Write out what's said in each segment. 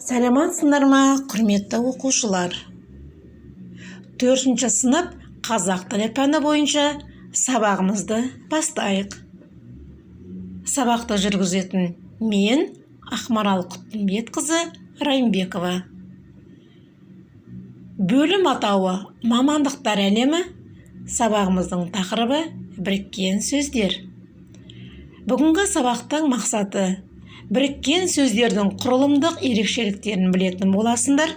Сәлематсыңдар ма, құрметті оқушылар? 4-ші сынып қазақ тілі пәні бойынша сабағымызды бастайық. Сабақты жүргізетін мен Ақмарал Құттымбетқызы Райымбекова. Бөлім атауы мамандықтар әлемі, сабағымыздың тақырыбы біріккен сөздер. Бүгінгі сабақтың мақсаты біріккен сөздердің құрылымдық ерекшеліктерін білетін боласыңдар.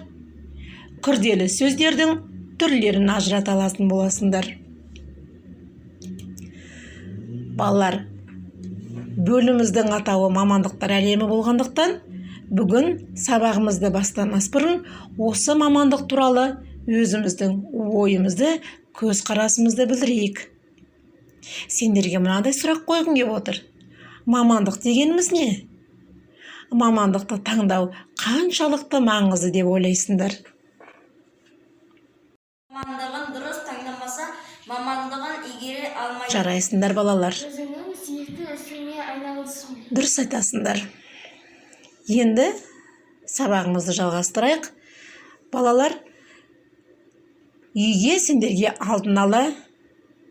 Күрделі сөздердің түрлерін ажырата алатын боласыңдар. Балалар, бөліміміздің атауы мамандықтар әлемі болғандықтан, бүгін сабағымызды бастамас бұрын осы мамандық туралы өзіміздің ойымызды, көзқарасымызды білдірейік. Сендерге мынандай сұрақ қойғым келіп отыр. Мамандық дегеніміз не? Мамандықты таңдау қаншалықты маңызды деп ойлайсыңдар? Мамандығын дұрыс таңдамаса, мамандығын игере алмайды. Жарайсыңдар, балалар. Өзіңнің сүйікті ісіңе айналысың. Дұрыс айтасыңдар. Енді сабағымызды жалғастырайық. Балалар, үйге сендерге алдын ала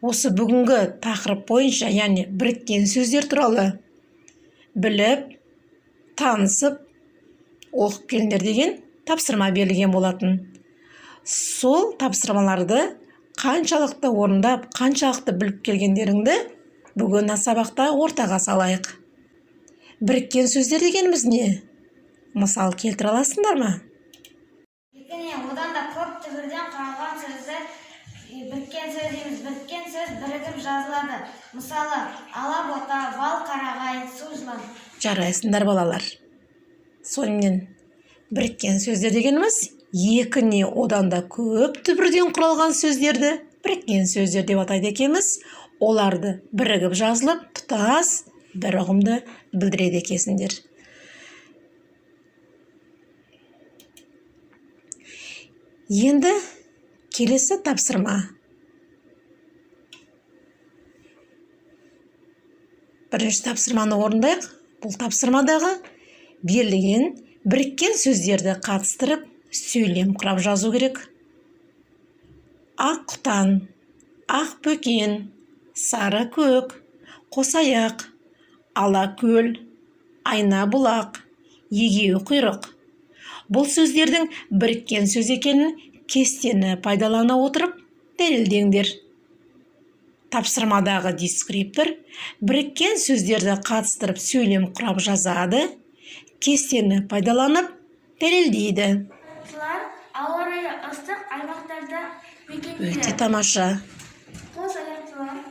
осы бүгінгі тақырып бойынша, яғни біріккен сөздер туралы біліп, танысып, оқып келіңдер деген тапсырма берілген болатын. Сол тапсырмаларды қаншалықты орындап, қаншалықты біліп келгендеріңді бүгін сабақта ортаға салайық. Біріккен сөздер дегеніміз не? Мысал келтіре аласыңдар ма? Одан да көп түбірден құралған сөздер біріккен сөз дейміз. Біріккен сөз бірігіп жазылады. Мысалы, ала бота, бал қарағай, су жылан. Жарайсыңдар, балалар. Сонымен біріккен сөздер дегеніміз екі не одан да көп түбірден құралған сөздерді біріккен сөздер деп атайды екенбіз. Оларды бірігіп жазылып, тұтас бір ұғымды білдіреді екенсіңдер. Енді келесі тапсырма. Бірінші тапсырманы орындайық. Бұл тапсырмадағы берілген біріккен сөздерді қатыстырып, сөйлем құрап жазу керек. Ақ құтан, ақ бөкен, сары көк, қосаяқ, ала көл, айна бұлақ, егеу құйрық. Бұл сөздердің біріккен сөз екенін кестені пайдалана отырып дәлелдеңдер. Тапсырмадағы дескриптор біріккен сөздерді қатыстырып сөйлем құрап жазады, кестені пайдаланып дәлелдейді. Ауа райы ыстық аймақтарда мекендейді. Өте тамаша. Қос аяқтылар.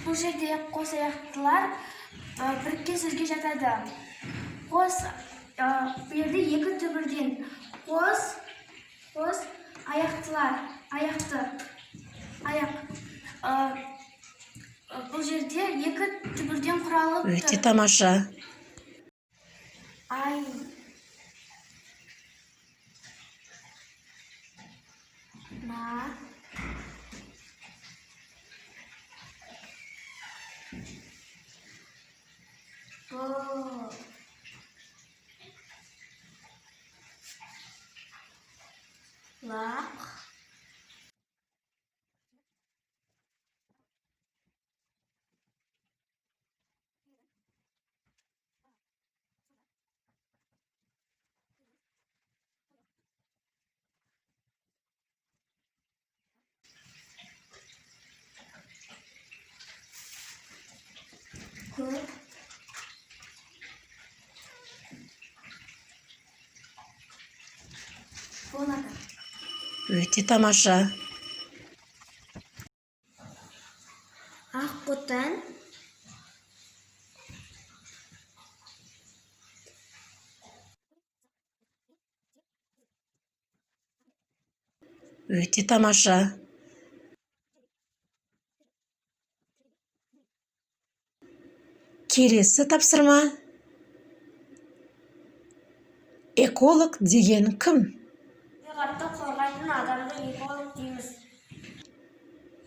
Бұл жерде қос аяқтылар біріккен сөзге жатады. Қос берді екі түбірден. Қос аяқтылар, аяқты, аяқ. Бұл жерде екі түбірден құралып тұр. Өте тамаша. Ай. На. Бұл. Лақ. Көп. Болады. Өте тамаша. Ақ құтан. Өте тамаша. Келесі тапсырма. Эколог деген кім? Табиғатты қорғайтын адамды эколог дейміз.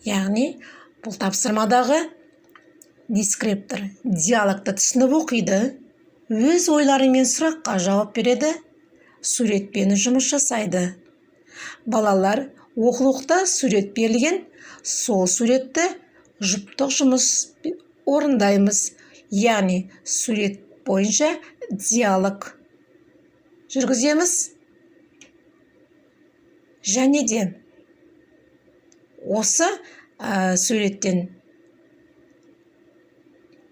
Яғни бұл тапсырмадағы дескриптор диалогты түсініп оқиды, өз ойлары мен сұраққа жауап береді, суретпен жұмыс жасайды. Балалар оқулықта сурет берілген, сол суретті жұптық жұмыс орындаймыз. Яғни сурет бойынша диалог жүргіземіз. Және де осы суреттен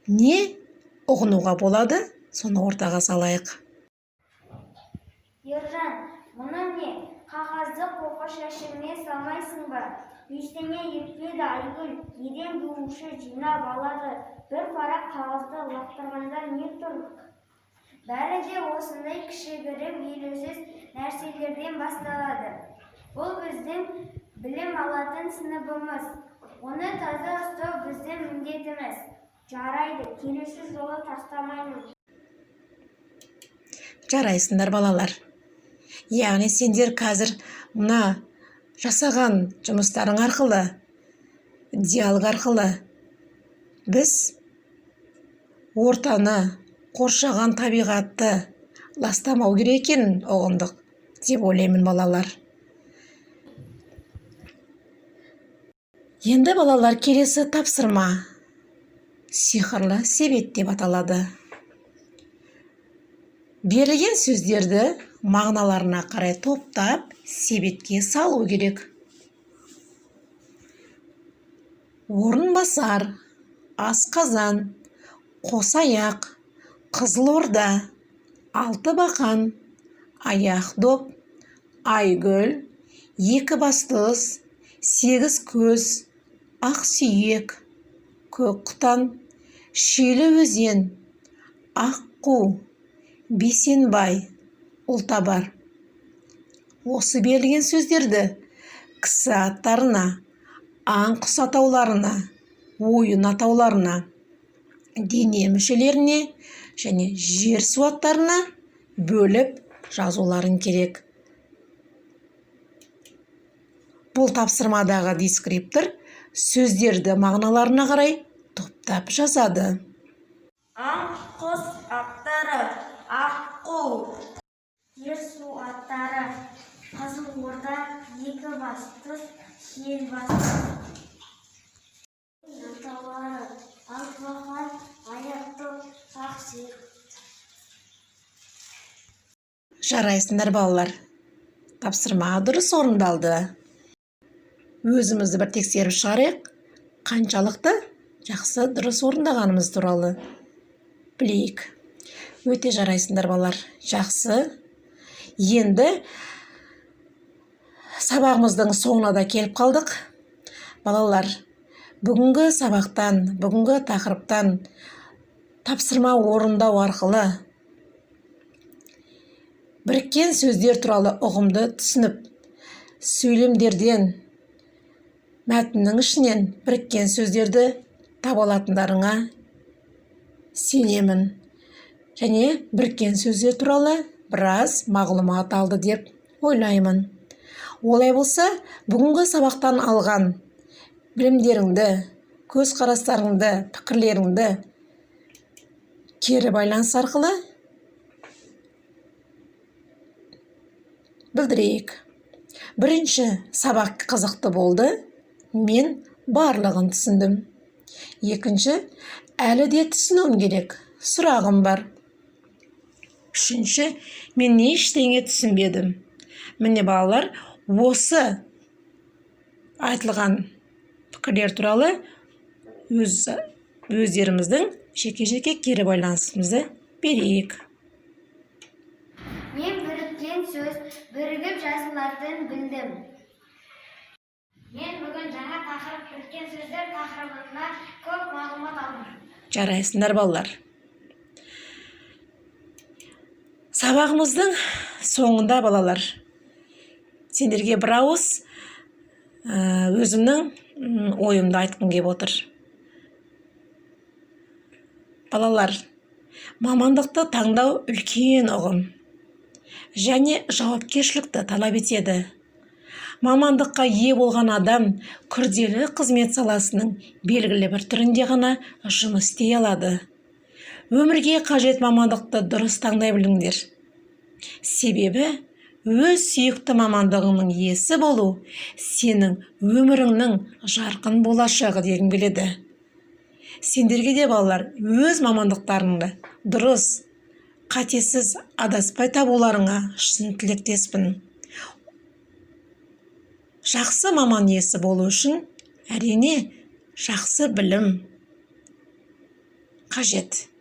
не ұғынуға болады, соны ортаға салайық. Ержан, мұның не? Қағазды қоқыс жәшігіне салмайсың ба? Ештеңе етпейді Айгүл, еден жуушы жинап алады. Бір парақ қағазды лақтырғанда не тұр? Бәрі де осындай кішігірім елеусіз нәрселерден басталады. Бұл біздің білім алатын сыныбымыз. Оны таза ұстау біздің міндетіміз. Жарайды, келесі жолы тастамаймын. Жарайсыңдар балалар. Яғни сендер қазір мына жасаған жұмыстарың арқылы, диалог арқылы біз ортаны, қоршаған табиғатты ластамау керек екенін ұғындық деп ойлаймын балалар. Енді балалар, келесі тапсырма сиқырлы себет деп аталады. Берілген сөздерді мағыналарына қарай топтап, себетке салу керек. Орынбасар, асқазан, қосаяқ, Қызылорда, Алтыбақан, Аяқдоп, Айгүл, Екібастұз, Сегіз көз, Ақсүйек, Көкқұтан, Шилі өзен, Аққу, Бейсенбай, Ұлтабар. Осы берілген сөздерді кісі аттарына, аң-құс атауларына, ойын атауларына, дене мүшелеріне және жер су аттарына бөліп жазуларың керек. Бұл тапсырмадағы дескриптор сөздерді мағыналарына қарай топтап жазады. Аң-құс аттары, аққу, жер су аттары, Қызылорда, Екібастұз, Селбастұз, атаулары, Алтыбақан, Аяқдоп, Ақсүйек. Жарайсыңдар балалар. Тапсырма дұрыс орындалды. Өзімізді бір тексеріп шығарайық, қаншалықты жақсы дұрыс орындағанымыз туралы білейік. Өте жарайсыңдар балалар. Жақсы. Енді сабағымыздың соңына да келіп қалдық. Балалар, бүгінгі сабақтан, бүгінгі тақырыптан тапсырма орындау арқылы біріккен сөздер туралы ұғымды түсініп, сөйлемдерден, мәтіннің ішінен біріккен сөздерді таба алатындарыңа сенемін. Және біріккен сөздер туралы біраз мағлұмат алды деп ойлаймын. Олай болса, бүгінгі сабақтан алған білімдеріңді, көзқарастарыңды, пікірлеріңді кері байланыс арқылы білдірейік. Бірінші сабақ қызықты болды, мен барлығын түсіндім. Екінші, әлі де түсінуім керек, сұрағым бар. Үшінші, мен ештеңе түсінбедім. Міне балалар, осы айтылған пікірлер туралы өздеріміздің жеке-жеке кері байланысымызды берейік. Мен біріккен сөз, бірігіп жазылатын білдім. Мен бүгін жаңа тақырып біріккен сөздер тақырыбында көп мағлұмат алдым. Жарайсыңдар балалар. Сабағымыздың соңында балалар, сендерге бір ауыз өзімнің ойымды айтқым келіп отыр. Балалар, мамандықты таңдау үлкен ұғым және жауапкершілікті талап етеді. Мамандыққа ие болған адам күрделі қызмет саласының белгілі бір түрінде ғана жұмыс істей алады. Өмірге қажет мамандықты дұрыс таңдай біліңдер. Себебі өз сүйікті мамандығының иесі болу сенің өміріңнің жарқын болашағы дегім келеді. Сендерге де балалар өз мамандықтарыңды дұрыс, қатесіз адаспай табуларыңа шын тілектеспін. Жақсы маман иесі болу үшін әрине жақсы білім қажет.